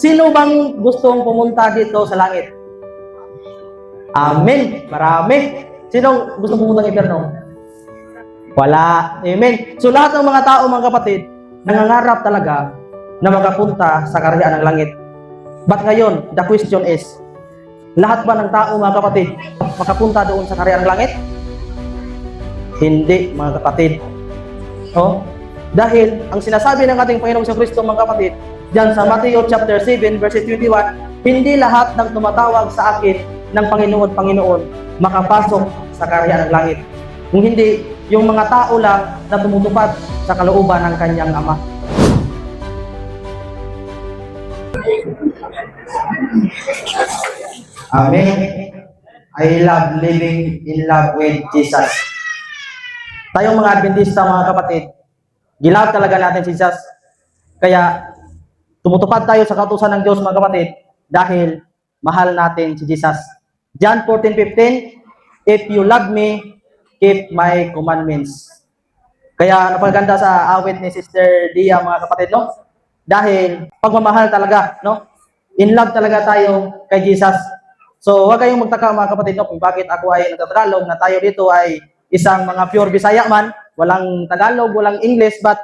Sino bang gustong pumunta dito sa langit? Amen. Marami. Sino gustong pumunta ng impyerno? Wala. Amen. So lahat ng mga tao, mga kapatid, nangangarap talaga na makapunta sa kaharian ng langit. But ngayon, the question is, lahat ba ng tao, mga kapatid, makapunta doon sa kaharian ng langit? Hindi, mga kapatid. Oh, dahil ang sinasabi ng ating Panginoong Kristo, mga kapatid, diyan sa Matthew chapter 7 verse 21, hindi lahat ng tumatawag sa akin ng Panginoon, Panginoon, makapasok sa kaharian ng langit. Kung hindi, yung mga tao lang na tumutupad sa kalooban ng kanyang Ama. Amen. I love living in love with Jesus. Tayong mga Adventista, mga kapatid, gilab talaga natin si Jesus. Kaya tumutupad tayo sa kautusan ng Diyos, mga kapatid, dahil mahal natin si Jesus. John 14:15, if you love me, keep my commandments. Kaya napaganda sa awit ni Sister Dia, mga kapatid, no? Dahil pagmamahal talaga, no? In love talaga tayo kay Jesus. So, huwag kayong magtaka, mga kapatid, no, kung bakit ako ay nagtagalog, na tayo dito ay isang mga pure Bisaya man, walang Tagalog, walang English, but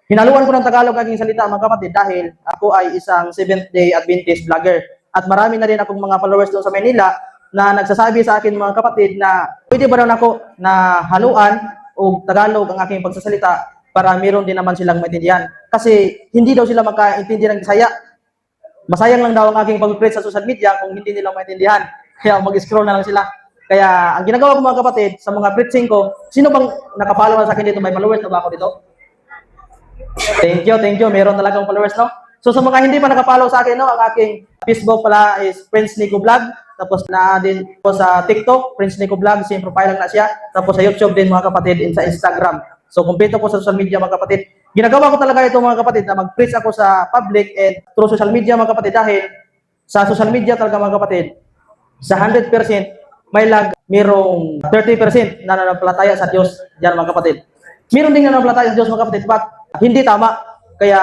hinaluan ko ng Tagalog aking salita, mga kapatid, dahil ako ay isang Seventh-day Adventist vlogger. At marami na rin akong mga followers doon sa Manila na nagsasabi sa akin, mga kapatid, na pwede ba daw ako na haluan o Tagalog ang aking pagsasalita para meron din naman silang maintindihan. Kasi hindi daw sila makaintindi ng Bisaya. Masayang lang daw ang aking pag-preach sa social media kung hindi nila maintindihan. Kaya mag-scroll na lang sila. Kaya ang ginagawa ko, mga kapatid, sa mga preaching ko, sino bang nakapollow sa akin dito? May followers na ba ako dito? Thank you. Meron talagang followers, no? So sa mga hindi pa nakapollow sa akin, no, ang aking Facebook pala is Prince Nico Vlog. Tapos na din po sa TikTok, Prince Nico Vlog, same profile lang na siya. Tapos sa YouTube din, mga kapatid, and sa Instagram. So kumpleto po sa social media, mga kapatid. Ginagawa ko talaga ito, mga kapatid, na mag-preach ako sa public and through social media, mga kapatid, dahil sa social media talaga, mga kapatid, sa 100%, may lag, mayroong 30% na nananampalataya sa Diyos diyan, mga kapatid. Meron din nananampalataya sa Diyos, mga kapatid, but hindi tama. Kaya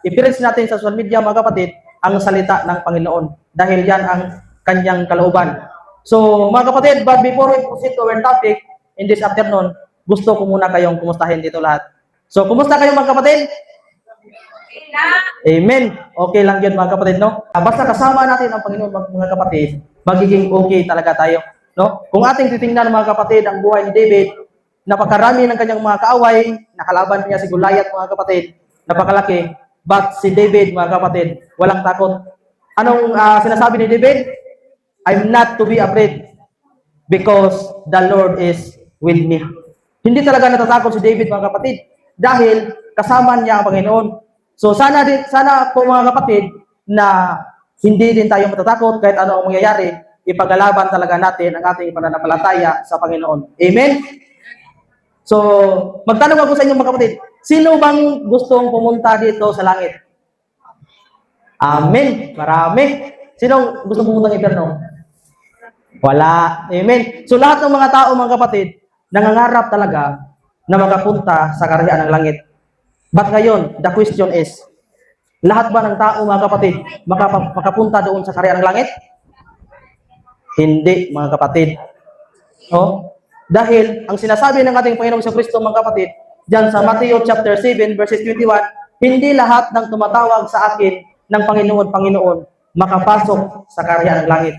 i-preach natin sa social media, mga kapatid, ang salita ng Panginoon. Dahil yan ang kanyang kalooban. So, mga kapatid, but before we proceed to our topic in this afternoon, gusto ko muna kayong kumustahin dito lahat. So, kumusta kayo, mga kapatid? Amen. Okay lang yun, mga kapatid, no? Basta kasama natin ang Panginoon, mga kapatid, magiging okay talaga tayo, no? Kung ating titingnan, mga kapatid, ang buhay ni David, napakarami ng kanyang mga kaaway, nakalaban niya si Goliath, mga kapatid, napakalaki. But si David, mga kapatid, walang takot. Anong sinasabi ni David? I'm not to be afraid because the Lord is with me. Hindi talaga natatakot si David, mga kapatid, dahil kasama niya ang Panginoon. So sana po, mga kapatid, na hindi din tayo matatakot kahit ano ang mangyayari, ipaglaban talaga natin ang ating pananampalataya sa Panginoon. Amen? So, magtanong ako sa inyo, mga kapatid, sino bang gustong pumunta dito sa langit? Amen. Marami. Sino gustong pumunta ng impyerno? Wala. Amen. So lahat ng mga tao, mga kapatid, nangangarap talaga na makapunta sa kaharian ng langit. But ngayon, the question is, lahat ba ng tao, mga kapatid, makapunta doon sa kaharian ng langit? Hindi, mga kapatid. Oh? Dahil ang sinasabi ng ating Panginoong Kristo, mga kapatid, diyan sa Matthew chapter 7 verses 21, hindi lahat ng tumatawag sa akin ng Panginoon, Panginoon, makapasok sa kaharian ng langit.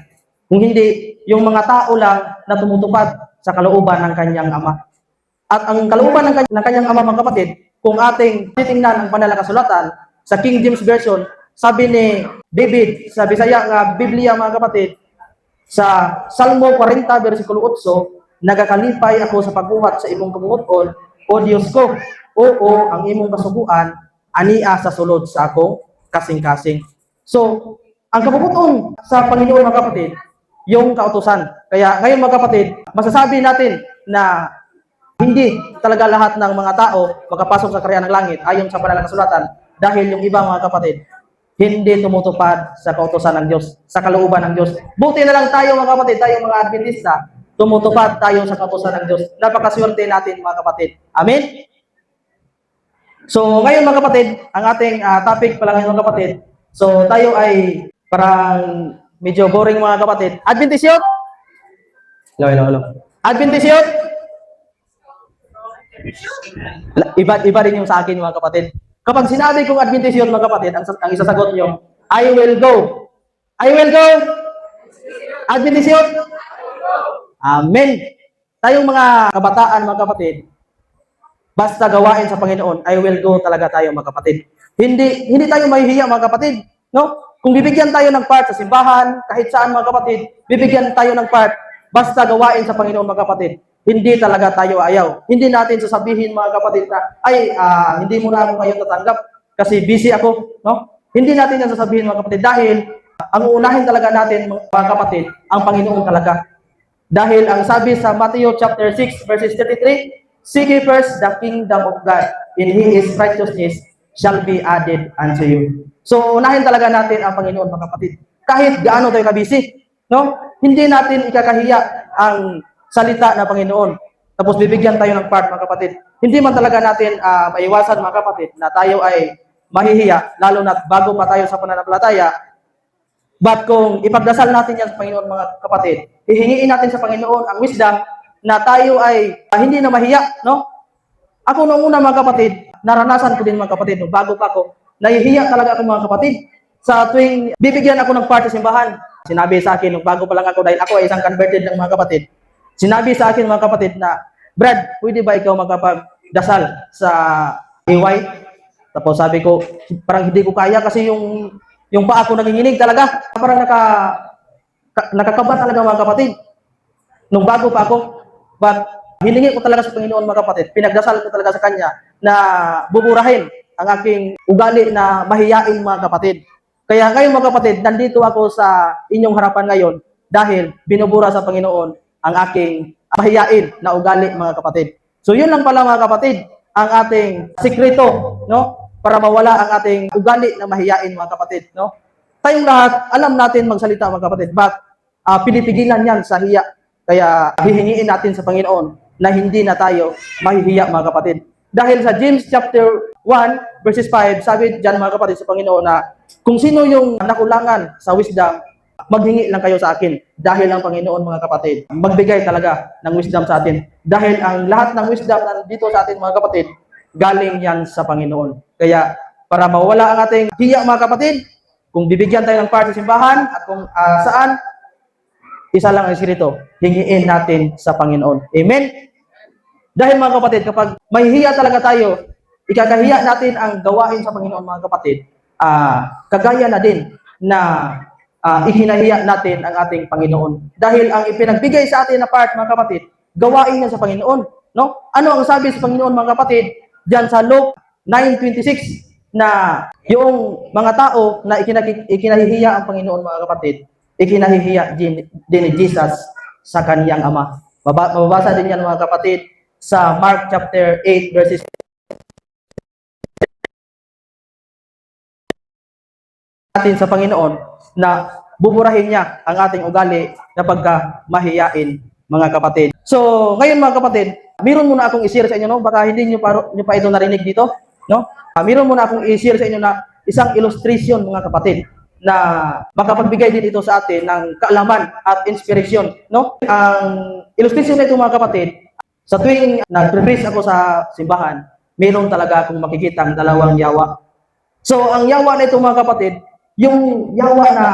Kung hindi, yung mga tao lang na tumutupad sa kalooban ng kanyang Ama. At ang kalooban ng kanyang Ama, mga kapatid, kung ating titingnan ang banal na kasulatan sa King James Version, sabi ni David sa Bisaya nga Biblia, mga kapatid, sa Salmo 40 versikulo 8, nagakalipay ako sa pagbuhat sa imong kamunguton, o Diyos ko, oo ang imong kasuguan, ania sa sulod sa akong kasing-kasing. So, ang kabubuton sa Panginoon, mga kapatid, yung kautusan. Kaya ngayon, mga kapatid, masasabi natin na hindi talaga lahat ng mga tao makapasok sa kaharian ng langit ayon sa banal na kasulatan, dahil yung iba, mga kapatid, hindi tumutupad sa kautusan ng Diyos, sa kalooban ng Diyos. Buti na lang tayo, mga kapatid, tayong mga Adventista, tumutupad tayo sa kautusan ng Diyos. Napakaswerte natin, mga kapatid. Amen? So, ngayon, mga kapatid, ang ating topic pala ngayon, mga kapatid, So tayo ay parang medyo boring mga kapatid. Adventist youth? Hello, hello, hello. Adventist youth? Iba rin yung sa akin mga kapatid. Kapag sinabi kong Adventist youth mga kapatid, ang isasagot nyo, I will go. I will go. Adventist youth? Amen. Tayong mga kabataan mga kapatid, basta gawain sa Panginoon, I will go talaga tayo mga kapatid. Hindi tayo mahihiya mga kapatid, no? Kung bibigyan tayo ng part sa simbahan, kahit saan mga kapatid, bibigyan tayo ng part, basta gawain sa Panginoon mga kapatid. Hindi talaga tayo ayaw. Hindi natin sasabihin mga kapatid na, ay, hindi mo na ako ngayon tatanggap kasi busy ako, no? Hindi natin yan sasabihin mga kapatid dahil ang uunahin talaga natin mga kapatid, ang Panginoon talaga. Dahil ang sabi sa Matthew chapter 6 verses 33, seek ye first the kingdom of God, and His righteousness shall be added unto you. So, unahin talaga natin ang Panginoon mga kapatid. Kahit gaano tayo kabisi, no? Hindi natin ikakahiya ang salita ng Panginoon. Tapos bibigyan tayo ng part mga kapatid. Hindi man talaga natin maiwasan mga kapatid na tayo ay mahihiya, lalo na bago pa tayo sa pananampalataya. But kung ipagdasal natin yan sa Panginoon mga kapatid, hihingiin natin sa Panginoon ang wisdom na tayo ay hindi na mahiya, no? Ako noong una mga kapatid, naranasan ko din mga kapatid, no, bago pa ako, nahihiya talaga ako mga kapatid. Sa tuwing bibigyan ako ng part sa simbahan, sinabi sa akin, nung bago pa lang ako, dahil ako ay isang converted ng mga kapatid, sinabi sa akin mga kapatid na, Brad, pwede ba ikaw magkapagdasal sa AY? Tapos sabi ko, parang hindi ko kaya kasi yung paa ko nanginginig talaga. Parang nakakaba talaga mga kapatid. Nung bago pa ako, but hiningi ko talaga sa Panginoon mga kapatid, pinagdasal ko talaga sa Kanya na buburahin ang aking ugali na mahiyain mga kapatid. Kaya ngayon mga kapatid, nandito ako sa inyong harapan ngayon dahil binubura sa Panginoon ang aking mahiyain na ugali mga kapatid. So yun lang pala mga kapatid, ang ating sikreto, no? Para mawala ang ating ugali na mahiyain mga kapatid, no? Tayong lahat, alam natin magsalita mga kapatid, but pinipigilan yan sa hiya. Kaya hihingiin natin sa Panginoon na hindi na tayo mahihiya mga kapatid. Dahil sa James chapter 1 verses 5, sabi diyan mga kapatid sa Panginoon na kung sino yung nakulangan sa wisdom, maghingi lang kayo sa akin. Dahil ang Panginoon mga kapatid, magbigay talaga ng wisdom sa atin. Dahil ang lahat ng wisdom na dito sa atin mga kapatid, galing yan sa Panginoon. Kaya para mawala ang ating hiya mga kapatid, kung bibigyan tayo ng part sa simbahan at kung saan, isa lang ang sikreto, hingiin natin sa Panginoon. Amen? Dahil mga kapatid, kapag mahihiya talaga tayo, ikakahiya natin ang gawain sa Panginoon mga kapatid, kagaya na din na ikinahiya natin ang ating Panginoon. Dahil ang ipinagbigay sa atin na part mga kapatid, gawain niya sa Panginoon. No? Ano ang sabi sa Panginoon mga kapatid? Diyan sa Luke 9:26 na yung mga tao na ikinahihiya ang Panginoon mga kapatid, ikinahihiya din ni Jesus sa kaniyang Ama. Mababasa din yan mga kapatid sa Mark chapter 8 verses natin sa Panginoon na buburahin niya ang ating ugali kapag mahiyain mga kapatid. So, ngayon mga kapatid, meron muna akong i-share sa inyo, no? Baka hindi nyo pa ito narinig dito, no? Meron muna akong i-share sa inyo na isang illustration mga kapatid na makapagbigay din ito sa atin ng kaalaman at inspiration, no? Ang illustration na ito mga kapatid, sa tuwing nag-preach ako sa simbahan, meron talaga akong makikitang dalawang yawa. So, ang yawa na ito mga kapatid, yung yawa na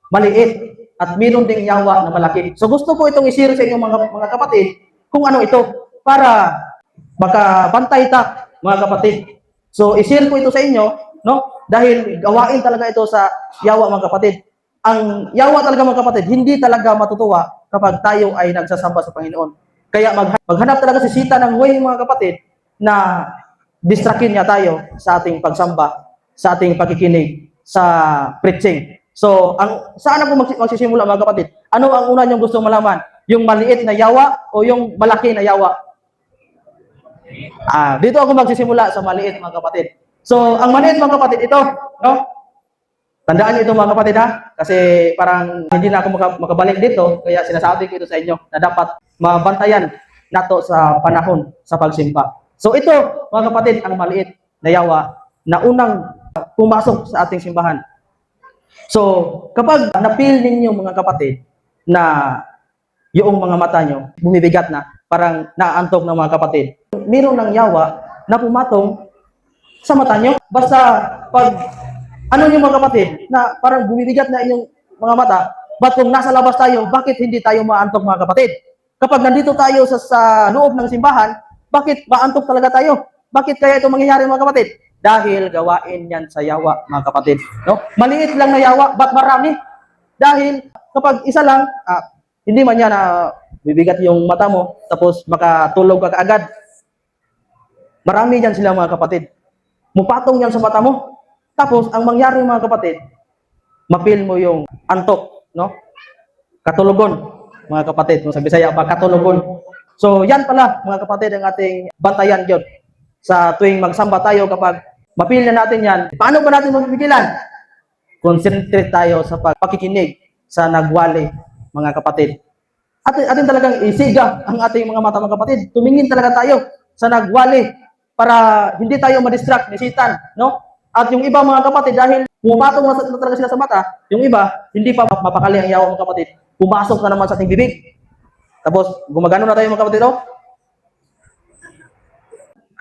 maliit at meron ding yawa na malaki. So, gusto ko itong i-share sa inyo mga kapatid kung ano ito para makabantay ta mga kapatid. So, i-share ko ito sa inyo, no? Dahil gawain talaga ito sa yawa mga kapatid. Ang yawa talaga mga kapatid, hindi talaga matutuwa kapag tayo ay nagsasamba sa Panginoon. Kaya maghanap talaga si Sita ng way mga kapatid na distrakin niya tayo sa ating pagsamba, sa ating pakikinig, sa preaching. So, saan ako magsisimula mga kapatid? Ano ang una niyong gusto malaman? Yung maliit na yawa o yung malaki na yawa? Dito ako magsisimula sa maliit mga kapatid. So, ang maliit mga kapatid, ito, no? Tandaan niyo ito mga kapatid ha, kasi parang hindi na ako makabalik dito, kaya sinasabi ko ito sa inyo na dapat mabantayan nato sa panahon sa pagsimba. So ito mga kapatid, ang maliit na yawa na unang pumasok sa ating simbahan. So, kapag napil ninyo mga kapatid na yung mga mata nyo bumibigat na, parang naantok ng mga kapatid, meron ng yawa na pumatong sa mata nyo. Basta pag ano yung mga kapatid na parang bumibigat na inyong mga mata, but kung nasa labas tayo, bakit hindi tayo maantok mga kapatid? Kapag nandito tayo sa loob ng simbahan, bakit maantok talaga tayo? Bakit kaya ito mangyayari mga kapatid? Dahil gawain yan sa yawa mga kapatid. No? Maliit lang na yawa, but marami. Dahil kapag isa lang, hindi man yan na bibigat yung mata mo, tapos makatulog ka kaagad. Marami yan sila mga kapatid. Mupatong yan sa mata mo. Tapos, ang mangyari mga kapatid, mapil mo yung antok, no? Katulugon, mga kapatid. Kung sa Bisaya pa, katulugon. So, yan pala, mga kapatid, ang ating bantayan yun. Sa tuwing magsamba tayo, kapag mapil na natin yan, paano ba natin mapipigilan? Concentrate tayo sa pakikinig sa nagwali, mga kapatid. Atin talagang isiga ang ating mga mata, mga kapatid. Tumingin talaga tayo sa nagwali para hindi tayo ma-distract ni Satan, no? At yung iba mga kapatid, dahil pumapatong na talaga sila sa mata, yung iba, hindi pa mapakali ang yawa mga kapatid, pumasok na naman sa ating bibig. Tapos, gumagano na tayo mga kapatid, no?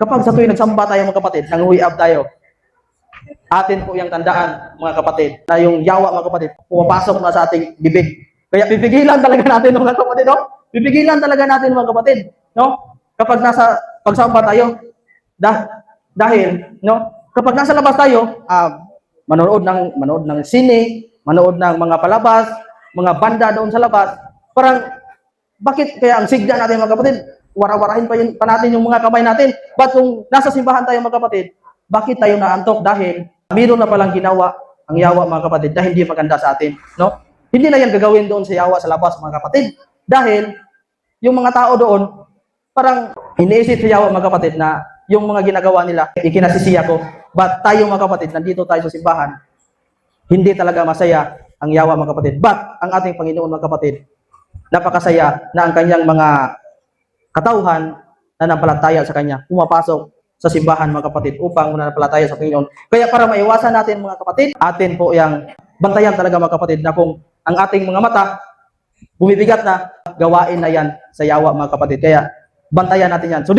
Kapag sa tuwing nagsamba tayo mga kapatid, nang-uwi-up tayo, atin po yung tandaan mga kapatid, na yung yawa mga kapatid, pumapasok na sa ating bibig. Kaya pipigilan talaga natin mga kapatid, no? Pipigilan talaga natin mga kapatid, no? Kapag nasa pagsamba tayo, dahil, no? Kapag nasa labas tayo, manood ng sine, manood ng mga palabas, mga banda doon sa labas, parang, bakit kaya ang sigda natin mga kapatid, wara-warahin pa natin yung mga kamay natin. But kung nasa simbahan tayo mga kapatid, bakit tayo naantok? Dahil, mayroon na palang ginawa ang yawa mga kapatid na hindi maganda sa atin, no? Hindi na yan gagawin doon sa yawa sa labas mga kapatid. Dahil, yung mga tao doon, parang iniisip sa yawa mga kapatid na yung mga ginagawa nila, ikinasisiya ko. But tayo mga kapatid, nandito tayo sa simbahan, hindi talaga masaya ang yawa mga kapatid. But ang ating Panginoon mga kapatid, napakasaya na ang kanyang mga katauhan na nampalataya sa Kanya, pumapasok sa simbahan mga kapatid upang manampalataya sa Panginoon. Kaya para maiwasan natin mga kapatid, atin po yung bantayan talaga mga kapatid na kung ang ating mga mata bumibigat na, gawain na yan sa yawa mga kapatid. Kaya bantayan natin yan. So